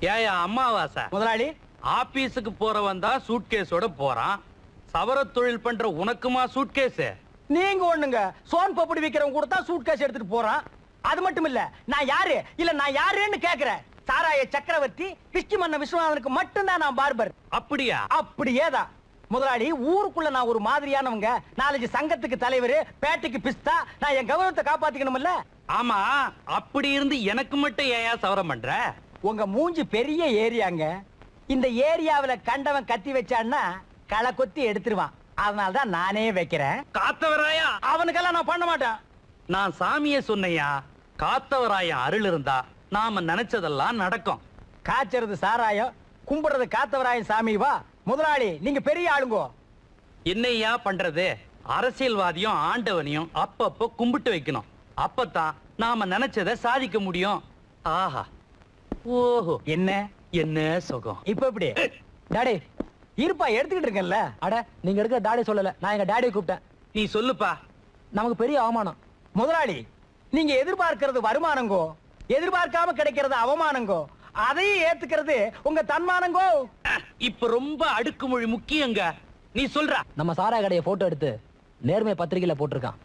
ஏயா அம்மாவாசை முதலாளி, ஆபீஸுக்கு போறவன் தான் சூட்கேஸோட போறான். சவர தொழில் பண்ற உனக்குமா சூட்கேஸ்? நீங்க ஒண்ணுங்க சோன் பப்படி விக்கிறவங்க கூட தான் சூட்கேஸ் எடுத்துட்டு போறான். அது மட்டும் இல்ல, நான் யாரு இல்ல நான் யாருன்னு கேக்குறேன். சாராய சக்கரவர்த்தி விஷ்ணு மன்ன விஸ்வநாதனுக்கு மட்டும்தான் நான் பார்பர். அப்படியா? அப்படியேதான் முதலாளி. ஊருக்குள்ள நான் ஒரு மாதிரியானவங்க, நாலஞ்சு சங்கத்துக்கு தலைவர், பேட்டைக்கு பிஸ்தா, நான் என் கௌரவத்தை காப்பாத்திக்கணும்ல. ஆமா, அப்படி இருந்து எனக்கு மட்டும் ஏயா சவரம் பண்ற? உங்க மூஞ்சி பெரிய ஏரியாங்க. இந்த ஏரியாவில கண்டவன் கத்தி வச்சான்னா களை கொத்தி எடுத்துருவான். அதனாலதான் நானே வைக்கிறேன். காத்தவராயா? அவனுக்கெல்லாம் நான் பண்ண மாட்டேன். நான் சாமியே சொன்னையா, காத்தவராயா அருள் இருந்தா நாம நினைச்சதெல்லாம் நடக்கும். காய்ச்சறது சாராயம், கும்பிடுறது காத்தவராயன் சாமி. வா முதலாளி, நீங்க பெரிய ஆளுங்கோ. என்னையா பண்றது? அரசியல்வாதியும் ஆண்டவனையும் அப்பப்போ கும்பிட்டு வைக்கணும். அப்பதான் நாம நினைச்சதை சாதிக்க முடியும். ஆஹா, ஓஹோ, என்ன என்ன சுகம். இப்ப எப்படி டாடி? இருப்பா, எடுத்துக்கிட்டு இருக்கேன்ல. அட, நீங்க எடுக்க டாடி சொல்லல, நான் எங்க டாடியை கூப்பிட்டேன். நீ சொல்லுப்பா. நமக்கு பெரிய அவமானம். முதலாளி, நீங்க எதிர்பார்க்கிறது வருமானங்கோ, எதிர்பார்க்காம கிடைக்கிறது அவமானங்கோ, அதையும் ஏத்துக்கிறது உங்க தன்மானங்கோ. இப்ப ரொம்ப அடுக்குமொழி முக்கியங்க. நீ சொல்ற. நம்ம சாராய கடையை போட்டோ எடுத்து நேர்மை பத்திரிகையில போட்டிருக்கான்.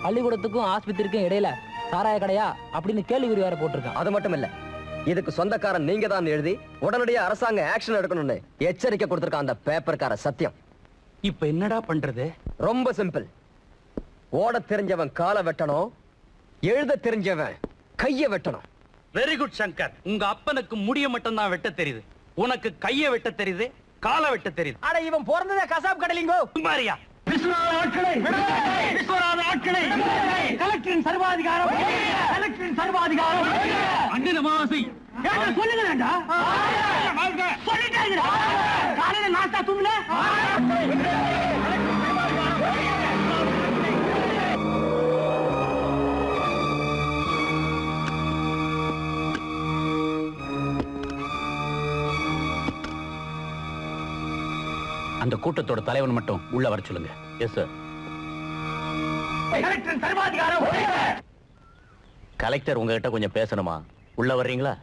பள்ளிக்கூடத்துக்கும் ஆஸ்பத்திரிக்கும் இடையில சாராய கடையா அப்படின்னு கேள்விக்குறி வேற போட்டிருக்கான். அது மட்டும் இல்ல, இதுக்கு சொந்தக்காரன் நீங்க தான் எழுதி உடனடியா அரசாங்க ஆக்ஷன் எடுக்கணும்னு எச்சரிக்கை கொடுத்திருக்கான் அந்த பேப்பர்கார சத்தியம். இப்ப என்னடா பண்றது? ரொம்ப சிம்பிள். ஓட தெரிஞ்சவன் காலை வெட்டணும், எழுத தெரிஞ்சவன் கைய வெட்டணும். Very good Shankar. உங்க அப்பனுக்கு முடிய மட்டும் தான் வெட்ட தெரியுது, உனக்கு கைய வெட்ட தெரியுது, காலை வெட்ட தெரியுது. அட, இவன் பிறந்ததே கசாப் கடலிங்கோ. மாரியா கலெக்டரின் சர்வாதிகாரம், கலெக்டரின் சர்வாதிகாரம். அண்ணன் அமாவாசை சொல்லுங்க வேண்டாம், சொல்லிட்டாங்க. காலையில நாஸ்தா தூங்கல. அந்த கூட்டத்தோட தலைவன் மட்டும் உள்ள வர சொல்லுங்க. Yes sir. கலெக்டரின் சர்வாதிகாரம். கலெக்டர் உங்ககிட்ட கொஞ்சம் பேசணுமா? உள்ள வர்றீங்களா?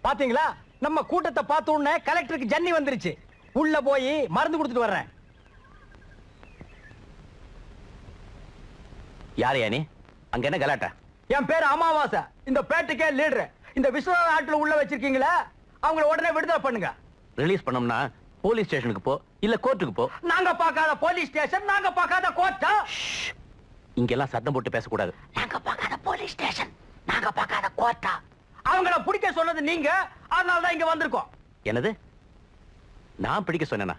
பாத்தீங்களா, நம்ம கூட்டத்தை பார்த்த உடனே கலெக்டருக்கு ஜன்னி வந்துருச்சு. உள்ள போய் மருந்து கொடுத்துட்டு வர்றேன். யார் யானி? அங்க என்ன கலாட்டா? என் பேரு அமாவாசை, இந்த பேட்டைக்கே லீடர். இந்த விஸ்வநாத ஆட்டுல உள்ள வச்சிருக்கீங்களா, அவங்கள உடனே விடுதலை பண்ணுங்க. ரிலீஸ் பண்ணோம்னா போலீஸ் ஸ்டேஷனுக்கு போ, இல்ல கோர்ட்டுக்கு போ. நாங்க பார்க்காத போலீஸ் ஸ்டேஷன், நாங்க பார்க்காத கோர்ட்டா? இங்கெல்லாம் சத்தம் போட்டு பேசக்கூடாது. நாங்க பார்க்காத போலீஸ் ஸ்டேஷன், நாங்க பார்க்காத கோர்ட்டா? அவங்கள பிடிக்க சொன்னது நீங்க, அதனால தான் இங்க வந்திருக்கோம். என்னது? நான் பிடிக்க சொன்னேனா?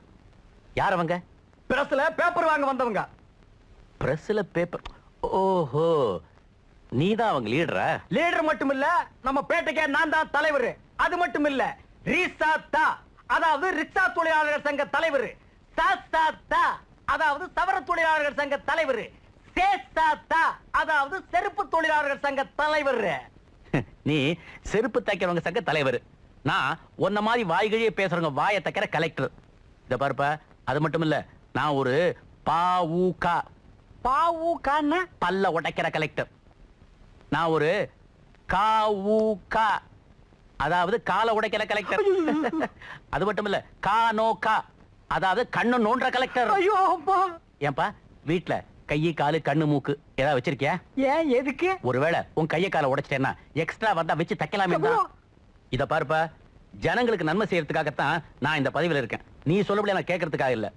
யார் அவங்க? பிரஸ்ல பேப்பர் வாங்க வந்தவங்க. பிரஸ்ல பேப்பர்? ஓஹோ, நீதான் அவங்க லீடரா? லீடர் மட்டும் இல்ல, நம்ம பேட்டைக்கே நான் தான் தலைவர். அது மட்டும் இல்ல, ரீசாத்தா அதாவது ரிக்ஷா தொழிலாளர்கள் சங்க தலைவர், சாஸ்தாத்தா அதாவது சவர தொழிலாளர்கள் சங்க தலைவர், சேஸ்தாத்தா அதாவது செருப்பு தொழிலாளர்கள் சங்க தலைவர். நீ செருப்பு தைக்கிறவங்க சங்க தலைவர், நான் உன்ன மாதிரி வாய்கழியே பேசுறவங்க வாயை தைக்கிற கலெக்டர். இத பாருப்பா, அது மட்டும் இல்ல, நான் ஒரு பாவுகா. பாவுகான்னா பல்ல உடைக்கிற கலெக்டர். நான் ஒரு காவுகா அதாவது கால உடைக்கிற கலெக்டர். அது மட்டும் இல்ல, கானோகா அதாவது கண்ணு நோன்ற கலெக்டர். ஐயோ அப்பா. ஏன்பா, வீட்ல கையை காலு கண்ணு மூக்கு ஏதாவது வச்சிருக்கியா? ஏன், எதுக்கு? ஒருவேளை உன் கையை காலை உடைச்சிட்டேன்னா எக்ஸ்ட்ரா வந்தா வச்சு தைக்கலாமே. இத பாருப்பா, ஜனங்களுக்கு நன்மை செய்யறதுக்காகத்தான் நான் இந்த பதவியில இருக்கேன். நீ சொல்லபடி நான் கேட்கறதுக்காக இல்ல.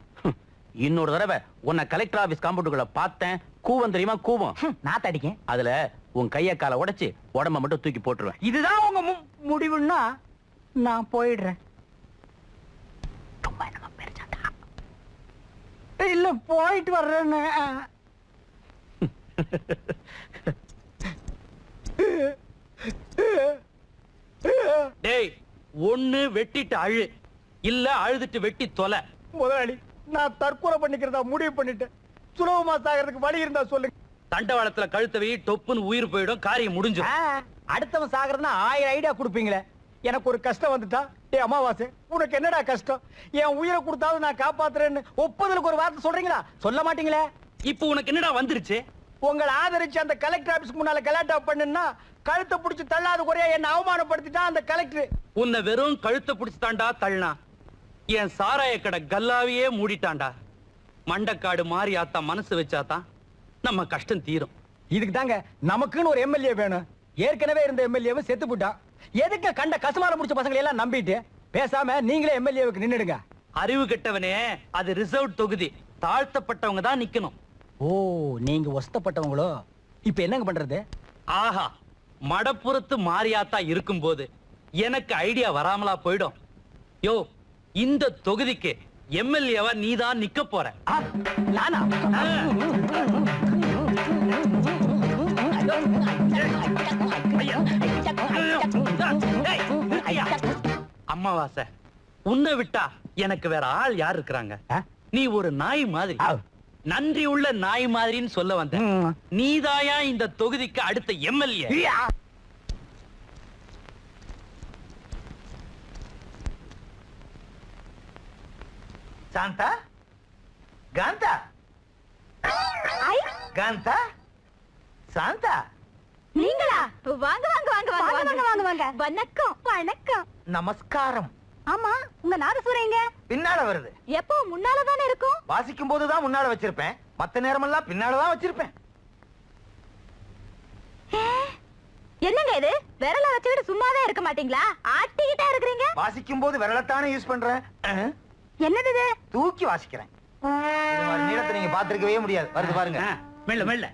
இன்னொரு தடவை உன்னை கலெக்டர் ஆபீஸ் காம்பவுண்டுக்குள்ள பார்த்தேன், கூவம் தெரியுமா? கூவம் நான் தடிக்கேன். அதுல உன் கைய காலை உடைச்சு உடம்ப மட்டும் தூக்கி போட்டுருவேன். இதுதான் உங்க முடிவுன்னா நான் போயிடுறேன். இல்ல, போயிட்டு வர்றேன்னு. டேய், ஒண்ணு வெட்டிட்டு அழு, இல்ல அழுதுட்டு வெட்டி தொலை. முதலாளி, நான் தற்கொலை பண்ணிக்கிறதா முடிவு பண்ணிட்டேன். சுலபமா சாகிறதுக்கு வழி இருந்தா சொல்லுங்க. தண்டவாளத்துல கழுத்தவை டொப்புன்னு உயிர் போயிடும், காரியம் முடிஞ்சிடும். அடுத்தவன் சாகிறதுனா 1000 ஐடியா கொடுப்பீங்களே. எனக்கு ஒரு கஷ்டம் வந்துட்டா, ஏ அமாவாசை, உனக்கு என்னடா கஷ்டம்? என் உயிரை கொடுத்தாலும் நான் காப்பாத்துறேன்னு ஒப்புதலுக்கு ஒரு வார்த்தை சொல்றீங்களா? சொல்ல மாட்டீங்களே. இப்போ உனக்கு என்னடா வந்துருச்சு? உங்களை ஆதரிச்சு அந்த கலெக்டர் ஆபீஸ்க்கு முன்னால கலாட்டா பண்ணுன்னா கழுத்தை பிடிச்சு தள்ளாத குறையா என்ன அவமானப்படுத்திட்டான் அந்த கலெக்டர். உன்னை வெறும் கழுத்தை பிடிச்சுட்டான்டா தள்ளனா, என் சாராய கடை கல்லாவையே மூடிட்டான்டா. மண்டக்காடு மாறி ஆத்தா மனசு வச்சாதான் நம்ம கஷ்டம் தீரும். இதுக்கு தாங்க நமக்குன்னு ஒரு எம்எல்ஏ வேணும். ஏற்கனவே இருந்த எம்எல்ஏவை செத்து போட்டான். எதுக்கு கண்ட கசமான முடிச்ச பசங்களை எல்லாம் நம்பிட்டு பேசாம நீங்களே எம்எல்ஏவுக்கு நின்னுடுங்க. அறிவு கெட்டவனே, அது ரிசர்வ் தொகுதி, தாழ்த்தப்பட்டவங்க தான் நிக்கணும். ஓ, நீங்க ஒஸ்தப்பட்டவங்களோ? இப்ப என்னங்க பண்றது? ஆஹா, மடப்புறத்து மாரியாத்தா இருக்கும்போது எனக்கு ஐடியா வராமலா போயிடும். யோ, இந்த தொகுதிக்கு எம்எல்ஏவா நீதான் நிக்க போற. நானா? அம்மாவாசை, உன்னை விட்டா எனக்கு வேற ஆள் யார் இருக்கிறாங்க? நீ ஒரு நாய் மாதிரி, நன்றி உள்ள நாய் மாதிரின்னு சொல்ல வந்த. நீதாயா இந்த தொகுதிக்கு அடுத்த எம்எல்ஏ? சாந்தா, காந்தா, காந்தா, சாந்தா, நீங்களா? வாங்க வாங்க வாங்க வாங்க வாங்க வாங்க வாங்க. வணக்கம் வணக்கம். நமஸ்காரம். ஆமா, உங்க நாதசுரங்க பின்னால வருது. எப்போ முன்னால தானே இருக்கும்? வாசிக்கும் போதுதான் முன்னால வச்சிருப்பேன், மத்த நேரமெல்லாம் பின்னாலதான் வச்சிருப்பேன். என்னங்க இது? விரல வச்சுக்கிட்டு சும்மாவே இருக்க மாட்டீங்களா? ஆட்டிக்கிட்டே இருக்கிறீங்க. வாசிக்கும் போது விரலத்தானே யூஸ் பண்றேன். என்னது இது? தூக்கி வாசிக்கிறேன். இது மாதிரி நீளத்தை நீங்க பாத்துருக்கவே முடியாது. வருது பாருங்க. மெல்ல மெல்ல.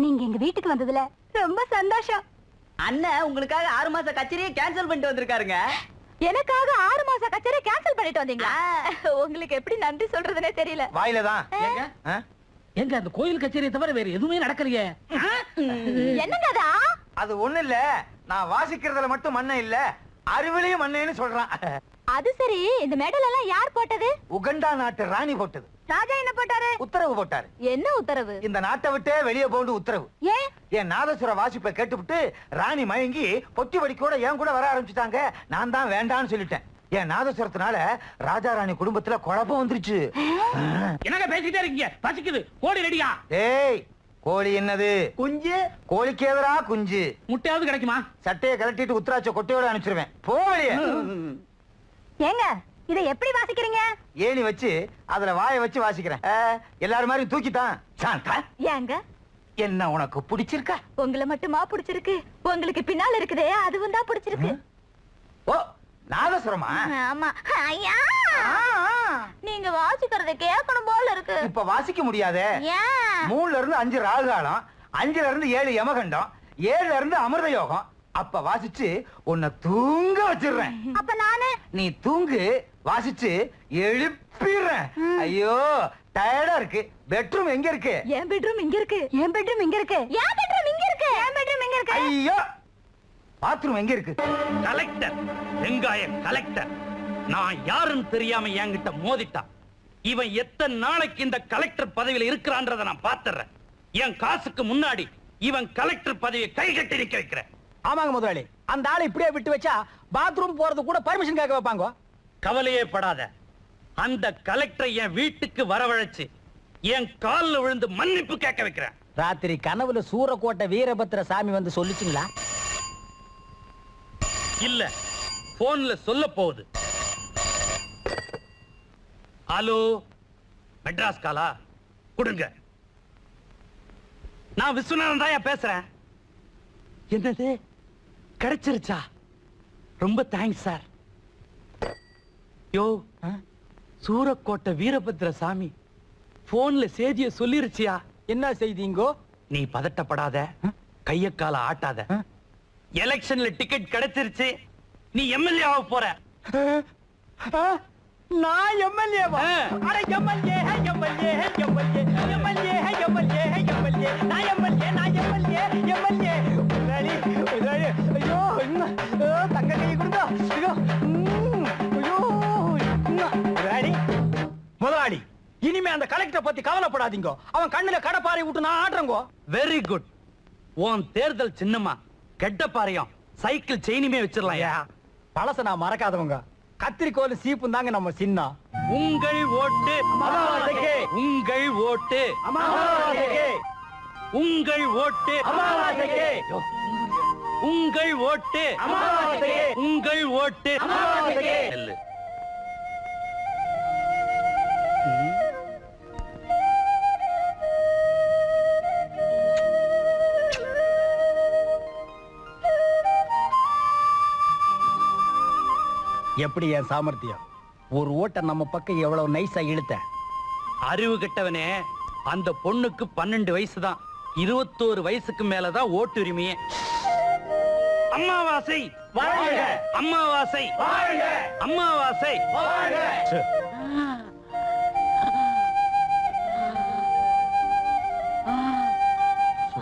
நீங்க எங்க வீட்டுக்கு வந்ததுல ரொம்ப சந்தோஷம். அண்ணன் உங்களுக்காக 6 மாச கச்சேரியை கேன்சல் பண்ணிட்டு வந்திருக்காருங்க. எனக்காக 6 மாச கச்சேரி கேன்சல் பண்ணிட்டு வந்தீங்களா? உங்களுக்கு எப்படி நன்றி சொல்றதுனே தெரியல. வாயில தான். எங்க அந்த கோயில் கச்சேரியை தவிர வேற எதுவுமே நடக்கலையே. என்னங்க அதா? அது ஒண்ணு இல்ல, நான் வாசிக்கிறதுல மட்டும் மண்ணை இல்ல, அறிவிலையும் மண்ணேன்னு சொல்றான். அது சரி, இந்த மெடல் எல்லாம் யார் போட்டது? உகண்டா நாட்டு ராணி போட்டது. ராஜா என்ன போட்டாரு? உத்தரவு போட்டாரு. என்ன உத்தரவு? இந்த நாட்டை விட்டே வெளியே போண்டு உத்தரவு. ஏன்? என் நாதசுர வாசிப்பை கேட்டுவிட்டு ராணி மயங்கி பொட்டி வடிக்கூட என் கூட வர ஆரம்பிச்சுட்டாங்க. நான் தான் வேண்டான்னு சொல்லிட்டேன். என் நாதசுரத்தினால ராஜா ராணி குடும்பத்துல குழப்பம் வந்துருச்சு. என்னங்க பேசிட்டே இருக்கீங்க? பசிக்குது, கோழி ரெடியா? ஏய், கோழி என்னது? குஞ்சு. கோழிக்கு எதிரா குஞ்சு. முட்டையாவது கிடைக்குமா? சட்டையை கலட்டிட்டு உத்தராட்ச கொட்டையோட அனுப்பிச்சிருவேன். போவலியே. ஏங்க, இதை எப்படி வாசிக்கிறீங்க? ஏணி வச்சு அதுல வாயை வச்சு வாசிக்கிறேன். எல்லாரும் மாதிரி தூக்கித்தான். சாந்தா, ஏங்க, என்ன உனக்கு பிடிச்சிருக்கா? உங்களை மட்டுமா பிடிச்சிருக்கு? உங்களுக்கு பின்னால இருக்குதே, அதுவும் தான் பிடிச்சிருக்கு. ஓ, நாதசுரமா? ஆமா. ஐயா, நீங்க வாசிக்கிறத கேட்கணும் போல இருக்கு. இப்ப வாசிக்க முடியாதே. ஏன்? 3ல இருந்து 5 ராகுகாலம், 5ல இருந்து 7 யமகண்டம், 7ல இருந்து அமிர்த யோகம். அப்ப வாசிச்சு உன்னை தூங்க வச்சிடுறேன். அப்ப நானு? நீ தூங்கு, வாசிச்சு எழுப்பிடுறேன். ஐயோ, டயர்டா இருக்கு. பெட்ரூம் எங்க இருக்கு? என் பெட்ரூம் இங்க இருக்கு. என் பெட்ரூம் இங்க இருக்கு. என் பெட்ரூம் இங்க இருக்கு. என் பெட்ரூம் இங்க இருக்கு. ஐயோ, பாத்ரூம் எங்க இருக்கு? கலெக்டர், வெங்காயம் கலெக்டர். நான் யாருன்னு தெரியாம என்கிட்ட மோதிட்டான். இவன் எத்தனை நாளைக்கு இந்த கலெக்டர் பதவியில இருக்கிறான்றத நான் பாத்துறேன். என் காசுக்கு முன்னாடி இவன் கலெக்டர் பதவியை கை கட்டி நிக்க வைக்கிறேன். ஆமாங்க முதலாளி, அந்த ஆளை இப்படியே விட்டு வச்சா பாத்ரூம் போறது கூட பர்மிஷன் கேட்க வைப்பாங்க. கவலையே படாத, அந்த கலெக்டரை என் வீட்டுக்கு வரவழைச்சு என் கால்ல விழுந்து மன்னிப்பு கேட்க வைக்கிறேன். ராத்திரி கனவுல சூரக்கோட்டை வீரபத்திர சாமி வந்து சொல்லிச்சுங்களா? இல்ல, போன்ல சொல்ல போகுது. ஹலோ, மெட்ராஸ் காலா கொடுங்க. நான் விஸ்வநாதன் தான் பேசுறேன். என்னது, கிடைச்சிருச்சா? ரொம்ப தேங்க்ஸ் சார். யோ, சூரக்கோட்டை வீரபத்திர சாமி போன்ல செய்திய சொல்லிருச்சியா? என்ன செய்திங்கோ? நீ பதட்டப்படாத, கைய கால ஆட்டாத. எலெக்ஷன்ல டிக்கெட் கிடைச்சிருச்சு, நீ எம்எல்ஏ ஆக போற. நான் எம்எல்ஏ? அட MLA, MLA, MLA, MLA, MLA, MLA, நான் எம்எல்ஏ, நான் எம்எல்ஏ, எம்எல்ஏ. முதலாளி, முதலாளி, ஐயோ, தங்க கை கொடுங்க. ஐயோ, ஐயோ. முதலாளி, முதலாளி, இனிமே அந்த கலெக்டரை பத்தி கவலைப்படாதீங்க. அவன் கண்ணுல கடப்பாறை விட்டு நான் ஆடுறேங்கோ. Very good. உன் தேர்தல் சின்னமா கெட்டப்பாறையும் சைக்கிள் செயினுமே வச்சிடலாம். பழச நான் மறக்காதவங்க. கத்திரிக்கோல் சீப்பும் தாங்க நம்ம சின்னம். உங்கள் ஓட்டு அமாவாசைக்கு. உங்கள் ஓட்டு அமாவாசைக்கு. உங்கள் ஓட்டு அமாவாசைக்கு. உங்கள் ஓட்டு அமாவாசைக்கு. உங்கள் ஓட்டு அமாவாசைக்கு. நெல்லு. எப்படி என் சாமர்த்தியம்? ஒரு ஓட்ட நம்ம பக்கம் எவ்வளவு நைஸா இழுத்த. அறிவு கெட்டவனே, அந்த பொண்ணுக்கு 12 வயசுதான். 21 வயசுக்கு மேலதான் ஓட்டுரிமையே. அமாவாசை வாழ்க. அமாவாசை வாழ்க. அமாவாசை. வாழ்க.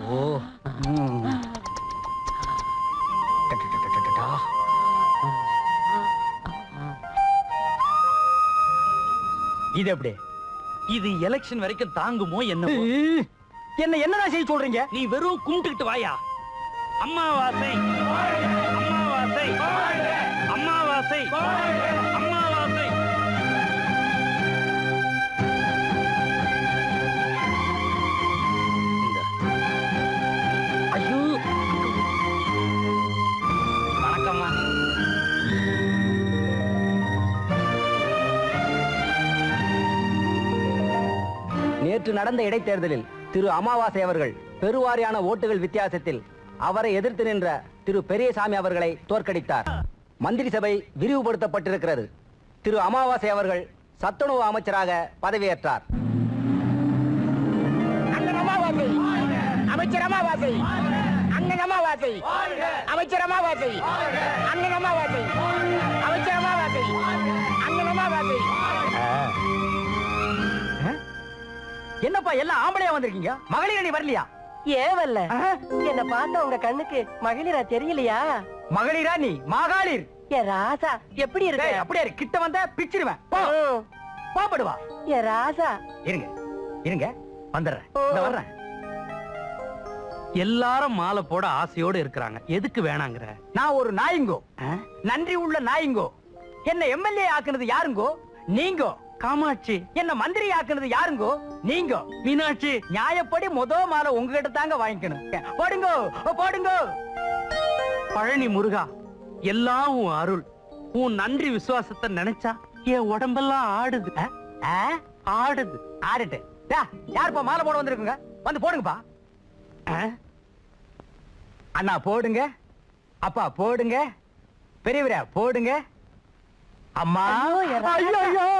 ஓ இது எப்படி? இது எலெக்ஷன் வரைக்கும் தாங்குமோ என்ன? என்ன என்னதான் செய்ய சொல்றீங்க? நீ வெறும் கும்பிட்டுக்கிட்டு வாயா. அமாவாசை அமாவாசை அமாவாசை அமாவாசை. இந்தா. ஐயோ, வணக்கம்மா. நேற்று நடந்த இடைத்தேர்தலில் திரு அமாவாசை அவர்கள் பெருவாரியான ஓட்டுகள் வித்தியாசத்தில் அவரை எதிர்த்து நின்ற திரு பெரியசாமி அவர்களை தோற்கடித்தார். மந்திரி சபை விரிவுபடுத்தப்பட்டிருக்கிறது. திரு அமாவாசை அவர்கள் சத்துணவு அமைச்சராக பதவியேற்றார். அமைச்சர் அமாவாசை. அண்ணன் அமாவாசை. அமைச்சர் அமாவாசை. அண்ணன் அமாவாசை. அமைச்சர் அமாவாசை. அண்ணன் அமாவாசை. என்னப்பா எல்லாம் ஆம்பளையா வந்திருக்கீங்க? மகளிர் அணி வரலையா? ஏன் வரல? என்ன பார்த்த உங்க கண்ணுக்கு மகளிரா தெரியலையா? மகளிரா நீ? மகளிர். ஏ ராசா எப்படி டேய், இருக்க? அப்படியே இரு. கிட்ட வந்த பிச்சிடுவேன். போ. போப்படுவா. ஏ ராசா இருங்க இருங்க வந்துடுறேன். இந்த வர்றேன். எல்லாரும் மாலை போட ஆசையோட இருக்கிறாங்க. எதுக்கு வேணாங்கிற? நான் ஒரு நாயுங்கோ. நன்றி உள்ள நாயுங்கோ. என்ன எம்எல்ஏ ஆக்குனது யாருங்கோ? நீங்கோ. காமாட்சி. என்ன மந்திரி ஆக்குனது யாருங்கோ? நீங்க. மீனாட்சி. நியாயப்படி மாலை உங்ககிட்ட தாங்க வாங்கிக்கணும். போடுங்கோ போடுங்கோ. பழனி முருகா, எல்லாம் உன் அருள். உன் நன்றி விசுவாசத்தை நினைச்சா என் உடம்பெல்லாம் ஆடுது. ஆடுது. ஆடுட்டு. யாருப்பா மாலை போட வந்திருக்குங்க? வந்து போடுங்கப்பா. அண்ணா போடுங்க. அப்பா போடுங்க. பெரியவரா போடுங்க. அம்மா. ஐயோ.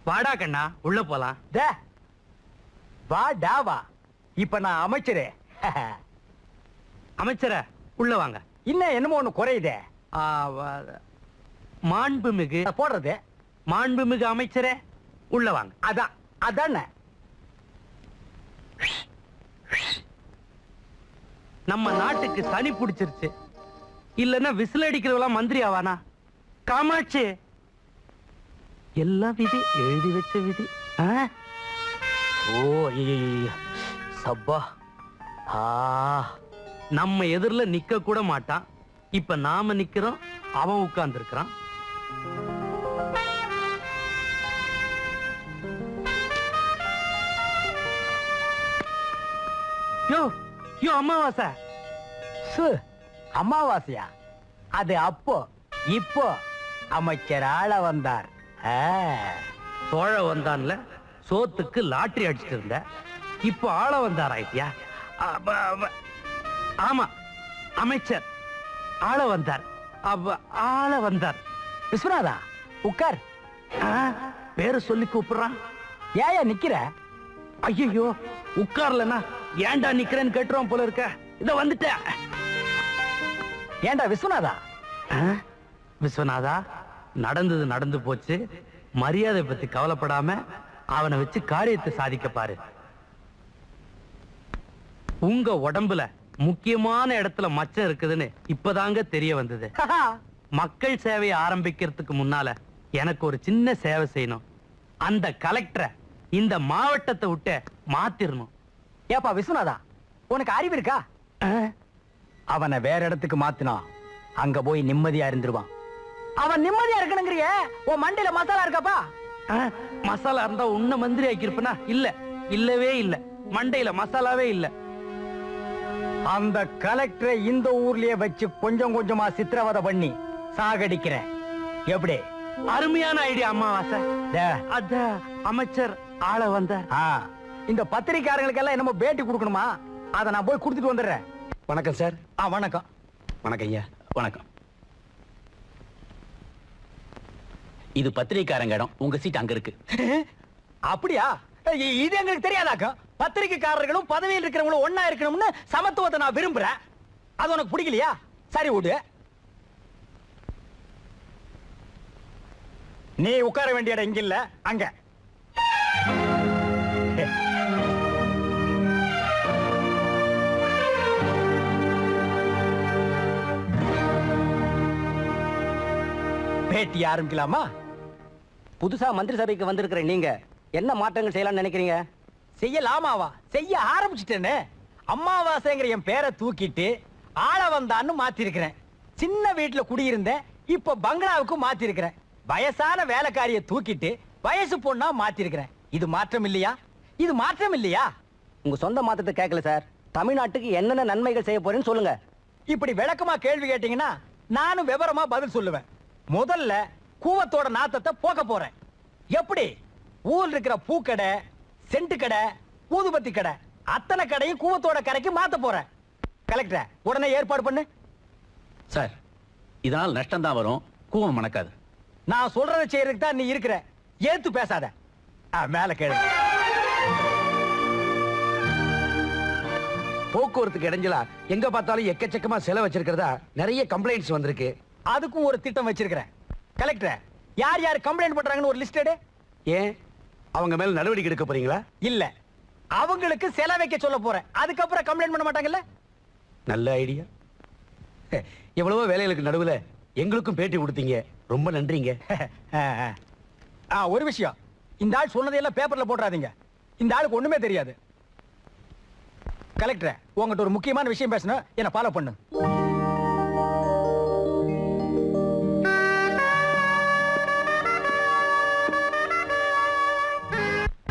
வாடா கண்ணா, உள்ள போலாம். வா டாவா. இப்ப நான் அமைச்சரே. அமைச்சர உள்ள வாங்க. இன்னும் என்னமோ ஒண்ணு குறையுதே. மாண்புமிகு போடுறது. மாண்புமிகு அமைச்சரே உள்ள வாங்க. அதான் அதானே. நம்ம நாட்டுக்கு சனி பிடிச்சிருச்சு. இல்லன்னா விசில் அடிக்கிறவெல்லாம் மந்திரி ஆவானா? காமாட்சி, எல்லாம் விதி, எழுதி வச்ச விதி. ஓ சப்பா. நம்ம எதிரில நிக்க கூட மாட்டான். இப்ப நாம நிக்கிறோம், அவன் உட்கார்ந்து இருக்கிறான். யோ யோ அமாவாசை. அமாவாசையா? அது அப்போ. இப்போ அமைச்சர் ஆள வந்தார். சோழ வந்தான்ல, சோத்துக்கு லாட்டரி அடிச்சிட்டு இருந்த. இப்போ ஆள வந்தார் ஆயிட்டியா? ஆமா, அமைச்சர் ஆள வந்தார். ஆள வந்தார். விஸ்வநாதா உட்கார். பேரு சொல்லி கூப்பிடுறான். ஏயா நிக்கிற? ஐயோ, உட்கார்லனா ஏன்டா நிக்கிறேன்னு கேட்டுருவான் போல இருக்க. இத வந்துட்டேன். ஏண்டா விஸ்வநாதா? விஸ்வநாதா, நடந்தது நடந்து போச்சு. மரியாதை பத்தி கவலைப்படாம அவனை வச்சு காரியத்தை சாதிக்க பாரு. உங்க உடம்புல முக்கியமான இடத்துல மச்சம் இருக்குதுன்னு இப்பதாங்க தெரிய வந்தது. மக்கள் சேவையை ஆரம்பிக்கிறதுக்கு முன்னால எனக்கு ஒரு சின்ன சேவை செய்யணும். அந்த கலெக்டரை இந்த மாவட்டத்தை விட்டு மாத்திரணும். ஏப்பா விஸ்வநாதா, உனக்கு அறிவு இருக்கா? அவனை வேற இடத்துக்கு மாத்தினா அங்க போய் நிம்மதியா இருந்துருவான். அவன் நிம்மதியா இருக்கணுங்கிறிய உன் மண்டையில மசாலா இருக்காப்பா? மசாலா இருந்தா உன்ன மந்திரி ஆக்கிருப்பனா? இல்ல, இல்லவே இல்ல. மண்டையில மசாலாவே இல்ல. அந்த கலெக்டரை இந்த ஊர்லயே வச்சு கொஞ்சம் கொஞ்சமா சித்திரவதை பண்ணி சாகடிக்கிறேன். எப்படி? அருமையான ஐடியா அம்மாவாசை. டே, அத அமைச்சர் ஆள வந்தார். இந்த பத்திரிக்காரங்களுக்கு எல்லாம் என்னமோ பேட்டி கொடுக்கணுமா? அத நான் போய் கொடுத்துட்டு வந்துடுறேன். வணக்கம் சார். வணக்கம். வணக்கம் ஐயா. வணக்கம். இது பத்திரிக்காரங்க இடம். உங்க சீட் அங்க இருக்கு. அப்படியா? இது எங்களுக்கு தெரியாதாக்கும். பத்திரிக்கைக்காரர்களும் பதவியில் இருக்கிறவங்களும் ஒன்னா இருக்கணும்னு சமத்துவத்தை நான் விரும்புறேன். அது உனக்கு பிடிக்கலையா? சரி விடு. நீ உட்கார வேண்டிய இடம் இங்க இல்ல, அங்க. பேட்டி ஆரம்பிக்கலாமா? புதுசா மந்திரி சபைக்கு வந்திருக்கிற நீங்க என்ன மாற்றங்கள் செய்யலாம்னு நினைக்கிறீங்க? செய்யலாமாவா? செய்ய ஆரம்பிச்சிட்டேன்னு. அம்மாவாசைங்கிற என் பேரை தூக்கிட்டு ஆள வந்தான்னு மாத்தி இருக்கிறேன். சின்ன வீட்டுல குடியிருந்தேன், இப்ப பங்களாவுக்கு மாத்தி இருக்கிறேன். வயசான வேலைக்காரிய தூக்கிட்டு வயசு பொண்ணா மாத்தி இருக்கிறேன். இது மாற்றம் இல்லையா? இது மாற்றம் இல்லையா? உங்க சொந்த மாற்றத்தை கேட்கல சார். தமிழ்நாட்டுக்கு என்னென்ன நன்மைகள் செய்ய போறேன்னு சொல்லுங்க. இப்படி விளக்கமா கேள்வி கேட்டீங்கன்னா நானும் விவரமா பதில் சொல்லுவேன். முதல்ல கூவத்தோட நாத்தத்தை போக்க போறேன். எப்படி? ஊர்ல இருக்கிற பூக்கடை, சென்ட் கடை, ஊதுபத்தி கடை அத்தனை கடையும் கூவத்தோட கரைக்கு மாத்த போறேன். கலெக்டர் உடனே ஏற்பாடு பண்ணு. சார், இதனால் நஷ்டம் தான் வரும், கூவம் மணக்காது. நான் சொல்றதை செய்யறதுக்கு தான் நீ இருக்கிற. ஏத்து பேசாத. மேல கேளு. போக்குவரத்துக்கு இடைஞ்சலா எங்க பார்த்தாலும் எக்கச்சக்கமா செலவு வச்சிருக்கிறதா நிறைய கம்ப்ளைண்ட்ஸ் வந்திருக்கு. அதுக்கும் ஒரு திட்டம் வச்சிருக்கிறேன். கலெக்டர், யார் யார் கம்ப்ளைண்ட் பண்றாங்கன்னு ஒரு லிஸ்ட் எடு. ஏன் அவங்க மேல நடவடிக்கை எடுக்க போறீங்களா? இல்ல, அவங்களுக்கு செலவு வைக்க சொல்ல போறேன். அதுக்கப்புறம் கம்ப்ளைண்ட் பண்ண மாட்டாங்கல்ல? நல்ல ஐடியா. எவ்வளவோ வேலைகளுக்கு நடுவுல எங்களுக்கும் பேட்டி கொடுத்தீங்க, ரொம்ப நன்றிங்க. ஒரு விஷயம், இந்த ஆள் சொன்னதையெல்லாம் பேப்பர்ல போட்டுறாதீங்க. இந்த ஆளுக்கு ஒண்ணுமே தெரியாது. கலெக்டர், உங்ககிட்ட ஒரு முக்கியமான விஷயம் பேசணும், என்ன ஃபாலோ பண்ணு.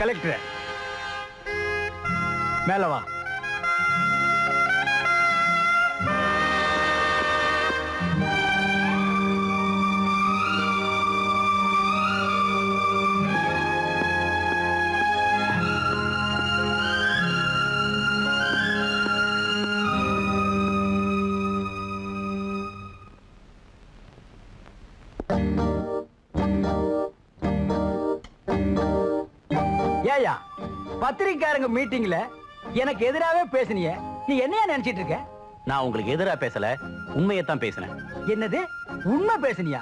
கலெக்டர், மேல வா. ஏயா, பத்திரிக்காரங்க மீட்டிங்ல எனக்கு எதிராவே பேசுனிய, நீ என்னையா நினைச்சிட்டு இருக்க? நான் உங்களுக்கு எதிரா பேசல, உண்மையைத்தான் பேசினேன். என்னது உண்மை பேசுனியா?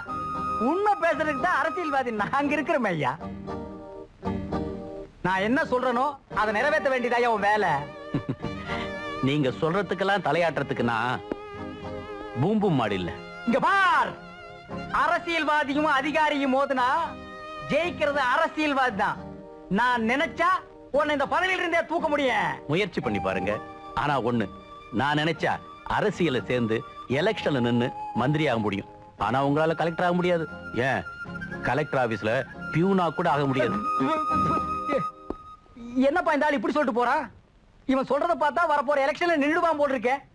உண்மை பேசுறதுக்கு தான் அரசியல்வாதி நாங்க இருக்கிறோம் ஐயா. நான் என்ன சொல்றேனோ அதை நிறைவேற்ற வேண்டியதா உன் வேலை. நீங்க சொல்றதுக்கெல்லாம் தலையாட்டுறதுக்கு நான் பூம்பும் மாடு இல்ல. இங்க பார், அரசியல்வாதியும் அதிகாரியும் மோதுனா ஜெயிக்கிறது அரசியல்வாதி தான். நான் நினைச்சா உன்னை இந்த பதவியில இருந்தே தூக்க முடியும். முயற்சி பண்ணி பாருங்க. ஆனா ஒண்ணு, நான் நினைச்சா அரசியல சேர்ந்து எலெக்ஷன்ல நின்னு மந்திரி ஆக முடியும். ஆனா உங்களால கலெக்டர் ஆக முடியாது. ஏன், கலெக்டர் ஆபீஸ்ல பியூனா கூட ஆக முடியாது. என்னப்பா இந்த ஆள் இப்படி சொல்லிட்டு போறான்? இவன் சொல்றத பார்த்தா வரப்போற எலெக்ஷன்ல நின்றுவான் போல் இருக்கே.